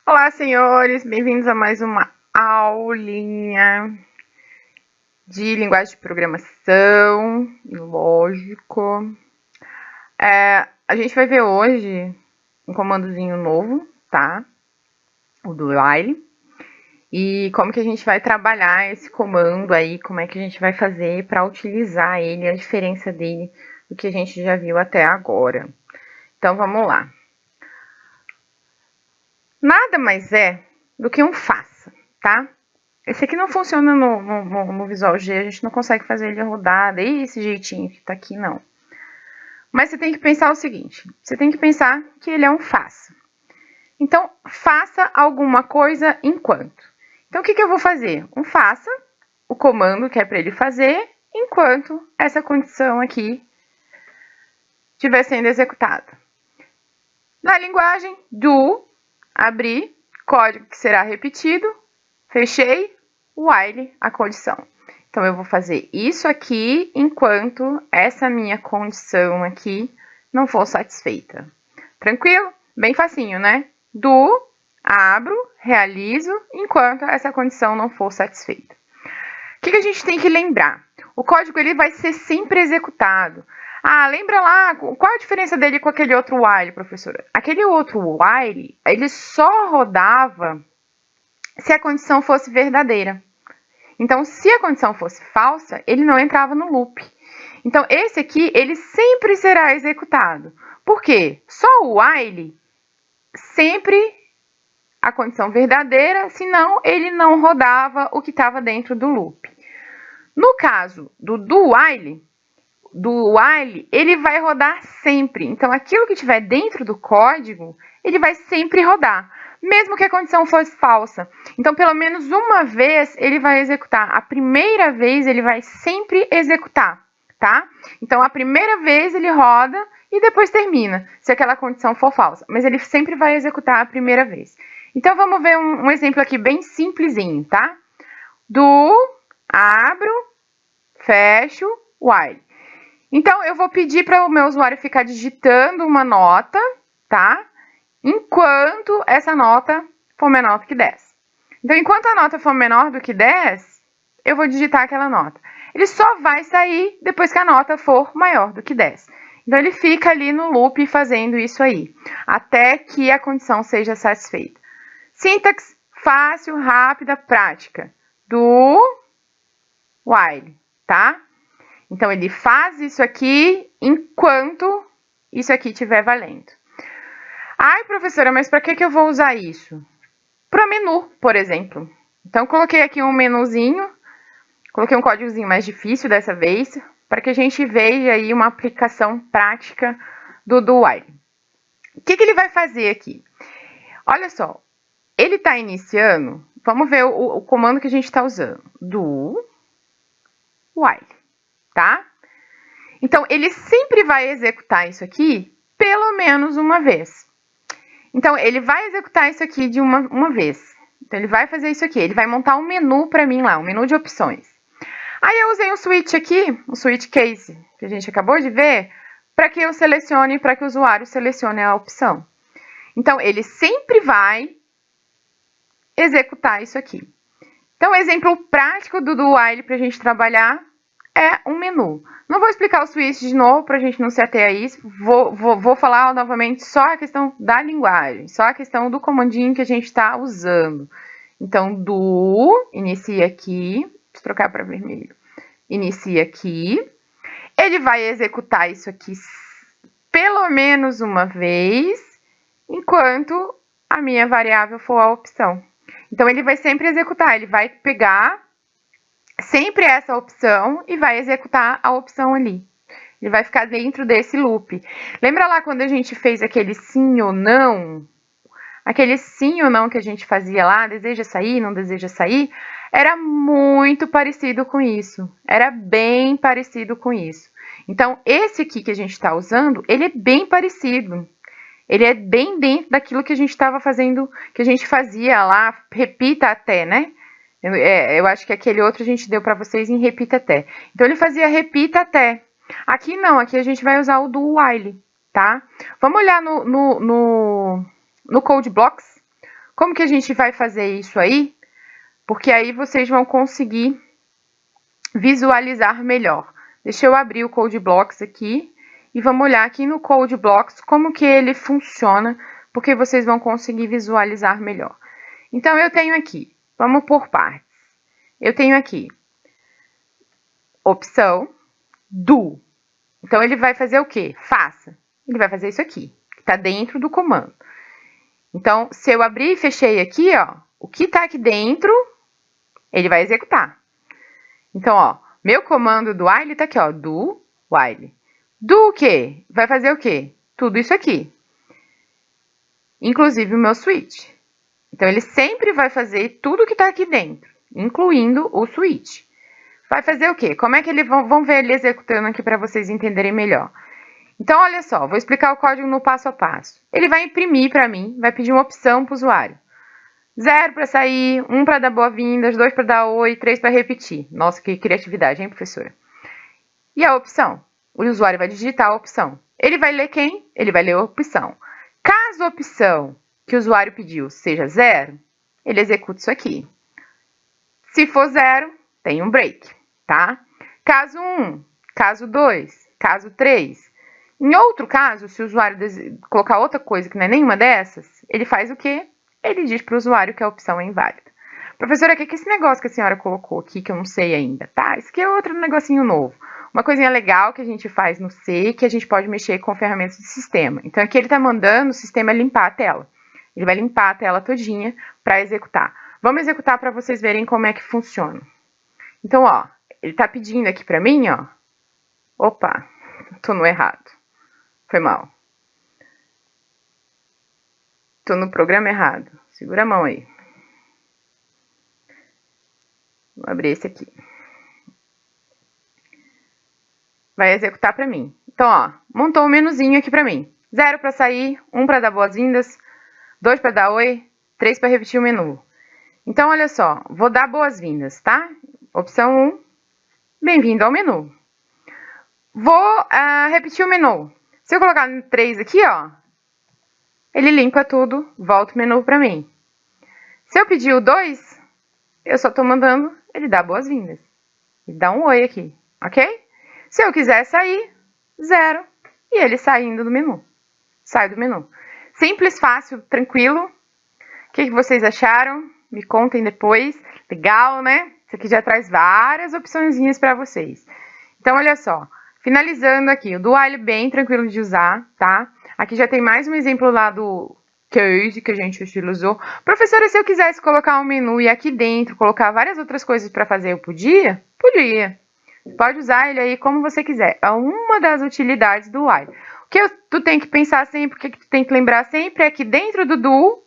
Olá, senhores, bem-vindos a mais uma aulinha de linguagem de programação e lógico. A gente vai ver hoje um comandozinho novo, tá? O do while. E como que a gente vai trabalhar esse comando aí, como é que a gente vai fazer para utilizar ele, a diferença dele do que a gente já viu até agora. Então, vamos lá. Nada mais é do que um faça, tá? Esse aqui não funciona no Visual G, a gente não consegue fazer ele rodar desse jeitinho que tá aqui, não. Mas você tem que pensar o seguinte, você tem que pensar que ele é um faça. Então, faça alguma coisa enquanto. Então, o que eu vou fazer? Um faça, o comando que é para ele fazer, enquanto essa condição aqui estiver sendo executada. Na linguagem, do, abrir, código que será repetido, fechei, while, a condição. Então, eu vou fazer isso aqui enquanto essa minha condição aqui não for satisfeita. Tranquilo? Bem facinho, né? Do, abro, realizo, enquanto essa condição não for satisfeita. O que a gente tem que lembrar? O código ele vai ser sempre executado. Ah, lembra lá, qual a diferença dele com aquele outro while, professora? Aquele outro while, ele só rodava se a condição fosse verdadeira. Então, se a condição fosse falsa, ele não entrava no loop. Então, esse aqui, ele sempre será executado. Por quê? Só o while, sempre a condição verdadeira, senão ele não rodava o que estava dentro do loop. No caso do while, ele vai rodar sempre. Então, aquilo que estiver dentro do código, ele vai sempre rodar, mesmo que a condição fosse falsa. Então, pelo menos uma vez ele vai executar. A primeira vez ele vai sempre executar, tá? Então, a primeira vez ele roda e depois termina, se aquela condição for falsa. Mas ele sempre vai executar a primeira vez. Então, vamos ver um exemplo aqui bem simplesinho, tá? Do, abro, fecho, while. Então, eu vou pedir para o meu usuário ficar digitando uma nota, tá? Enquanto essa nota for menor do que 10. Então, enquanto a nota for menor do que 10, eu vou digitar aquela nota. Ele só vai sair depois que a nota for maior do que 10. Então, ele fica ali no loop fazendo isso aí, até que a condição seja satisfeita. Sintaxe fácil, rápida, prática. Do while, tá? Então, ele faz isso aqui enquanto isso aqui estiver valendo. Ai, professora, mas para que eu vou usar isso? Para o menu, por exemplo. Então, coloquei aqui um menuzinho, coloquei um códigozinho mais difícil dessa vez, para que a gente veja aí uma aplicação prática do while. O que ele vai fazer aqui? Olha só, ele está iniciando, vamos ver o comando que a gente está usando. Do while, tá? Então, ele sempre vai executar isso aqui pelo menos uma vez. Então, ele vai executar isso aqui de uma vez. Então, ele vai fazer isso aqui. Ele vai montar um menu para mim lá, um menu de opções. Aí, eu usei um switch aqui, um switch case, que a gente acabou de ver, para que eu selecione, para que o usuário selecione a opção. Então, ele sempre vai executar isso aqui. Então, o exemplo prático do while para a gente trabalhar é um menu. Não vou explicar o switch de novo para a gente não se ater a isso. Vou falar novamente só a questão da linguagem, só a questão do comandinho que a gente está usando. Então, do, inicia aqui, deixa eu trocar para vermelho, inicia aqui. Ele vai executar isso aqui pelo menos uma vez, enquanto a minha variável for a opção. Então, ele vai sempre executar, ele vai pegar sempre essa opção e vai executar a opção ali. Ele vai ficar dentro desse loop. Lembra lá quando a gente fez aquele sim ou não? Aquele sim ou não que a gente fazia lá, deseja sair, não deseja sair? Era muito parecido com isso. Era bem parecido com isso. Então, esse aqui que a gente está usando, ele é bem parecido. Ele é bem dentro daquilo que a gente estava fazendo, que a gente fazia lá, repita até, né? Eu acho que aquele outro a gente deu para vocês em repita até. Então, ele fazia repita até. Aqui não, aqui a gente vai usar o do while, tá? Vamos olhar no Code Blocks. Como que a gente vai fazer isso aí? Porque aí vocês vão conseguir visualizar melhor. Deixa eu abrir o Code Blocks aqui e vamos olhar aqui no Code Blocks como que ele funciona, porque vocês vão conseguir visualizar melhor. Então, eu tenho aqui, vamos por partes. Eu tenho aqui, opção, do. Então, ele vai fazer o quê? Faça. Ele vai fazer isso aqui, que está dentro do comando. Então, se eu abrir e fechei aqui, ó, o que está aqui dentro, ele vai executar. Então, ó, meu comando do while está aqui, ó, do while. Do o quê? Vai fazer o quê? Tudo isso aqui. Inclusive o meu switch. Então, ele sempre vai fazer tudo que está aqui dentro, incluindo o switch. Vai fazer o quê? Como é que ele... Vamos ver ele executando aqui para vocês entenderem melhor. Então, olha só, vou explicar o código no passo a passo. Ele vai imprimir para mim, vai pedir uma opção para o usuário. 0 para sair, 1 para dar boas-vindas, 2 para dar oi, 3 para repetir. Nossa, que criatividade, hein, professora? E a opção? O usuário vai digitar a opção. Ele vai ler quem? Ele vai ler a opção. Caso a opção que o usuário pediu seja 0, ele executa isso aqui. Se for 0, tem um break, tá? Caso 1, caso 2, caso 3. Em outro caso, se o usuário colocar outra coisa que não é nenhuma dessas, ele faz o quê? Ele diz para o usuário que a opção é inválida. Professora, o que é esse negócio que a senhora colocou aqui que eu não sei ainda? Tá, isso aqui é outro negocinho novo. Uma coisinha legal que a gente faz no C, que a gente pode mexer com ferramentas de sistema. Então, aqui ele está mandando o sistema limpar a tela. Ele vai limpar a tela todinha para executar. Vamos executar para vocês verem como é que funciona. Então, ó, ele está pedindo aqui para mim, ó. Opa, tô no errado. Foi mal. Tô no programa errado. Segura a mão aí. Vou abrir esse aqui. Vai executar para mim. Então, ó, montou um menuzinho aqui para mim. 0 para sair, 1 para dar boas-vindas, 2 para dar oi, 3 para repetir o menu. Então, olha só, vou dar boas-vindas, tá? Opção 1, bem-vindo ao menu. Vou repetir o menu. Se eu colocar no 3 aqui, ó, ele limpa tudo, volta o menu para mim. Se eu pedir o 2, eu só tô mandando ele dar boas-vindas. Ele dá um oi aqui, ok? Se eu quiser sair, 0, e ele saindo do menu. Sai do menu. Simples, fácil, tranquilo. O que vocês acharam? Me contem depois. Legal, né? Isso aqui já traz várias opçõezinhas para vocês. Então, olha só. Finalizando aqui, o do while bem tranquilo de usar, tá? Aqui já tem mais um exemplo lá do code que a gente utilizou. Professora, se eu quisesse colocar um menu e aqui dentro colocar várias outras coisas para fazer, eu podia? Podia. Pode usar ele aí como você quiser. É uma das utilidades do while. O que tu tem que pensar sempre, o que tu tem que lembrar sempre é que dentro do do,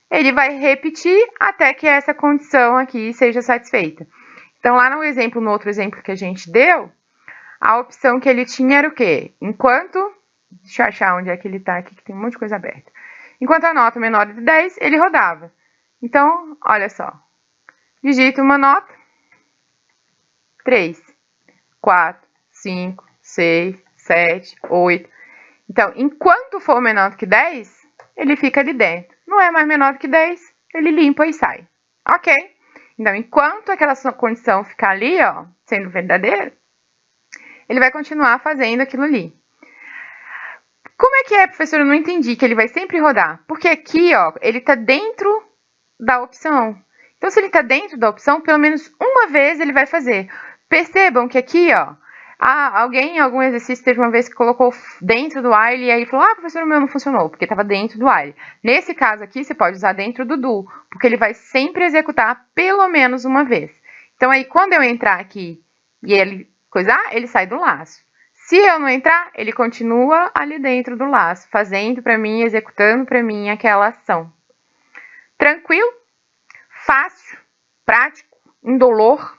ele vai repetir até que essa condição aqui seja satisfeita. Então, lá no exemplo, no outro exemplo que a gente deu, a opção que ele tinha era o quê? Enquanto, deixa eu achar onde é que ele tá aqui, que tem um monte de coisa aberta. Enquanto a nota menor de 10, ele rodava. Então, olha só. Digita uma nota. 3, 4, 5, 6, 7, 8. Então, enquanto for menor do que 10, ele fica ali dentro. Não é mais menor do que 10, ele limpa e sai. Ok? Então, enquanto aquela sua condição ficar ali, ó, sendo verdadeira, ele vai continuar fazendo aquilo ali. Como é que é, professor? Eu não entendi que ele vai sempre rodar. Porque aqui, ó, ele tá dentro da opção. Então, se ele tá dentro da opção, pelo menos uma vez ele vai fazer. Percebam que aqui, ó, alguém em algum exercício teve uma vez que colocou dentro do while e aí falou, professor, o meu não funcionou, porque estava dentro do while. Nesse caso aqui, você pode usar dentro do do, porque ele vai sempre executar pelo menos uma vez. Então, aí, quando eu entrar aqui e ele coisar, ele sai do laço. Se eu não entrar, ele continua ali dentro do laço, fazendo para mim, executando para mim aquela ação. Tranquilo? Fácil? Prático? Indolor?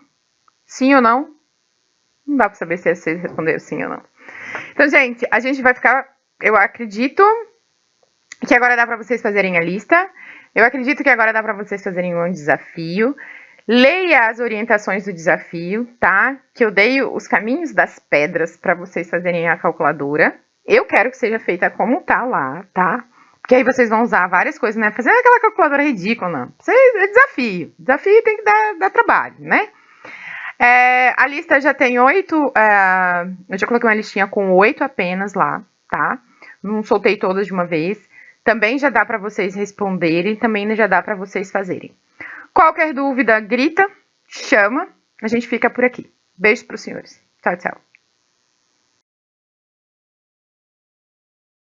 Sim ou não? Não dá para saber se vocês responderam sim ou não. Então, gente, a gente vai ficar... Eu acredito que agora dá para vocês fazerem a lista. Eu acredito que agora dá para vocês fazerem um desafio. Leia as orientações do desafio, tá? Que eu dei os caminhos das pedras para vocês fazerem a calculadora. Eu quero que seja feita como tá lá, tá? Que aí vocês vão usar várias coisas, né? Fazer aquela calculadora ridícula, não. Isso é desafio. Desafio tem que dar trabalho, né? A lista já tem 8. Eu já coloquei uma listinha com 8 apenas lá, tá? Não soltei todas de uma vez. Também já dá para vocês responderem, também já dá para vocês fazerem. Qualquer dúvida, grita, chama. A gente fica por aqui. Beijo para os senhores. Tchau, tchau.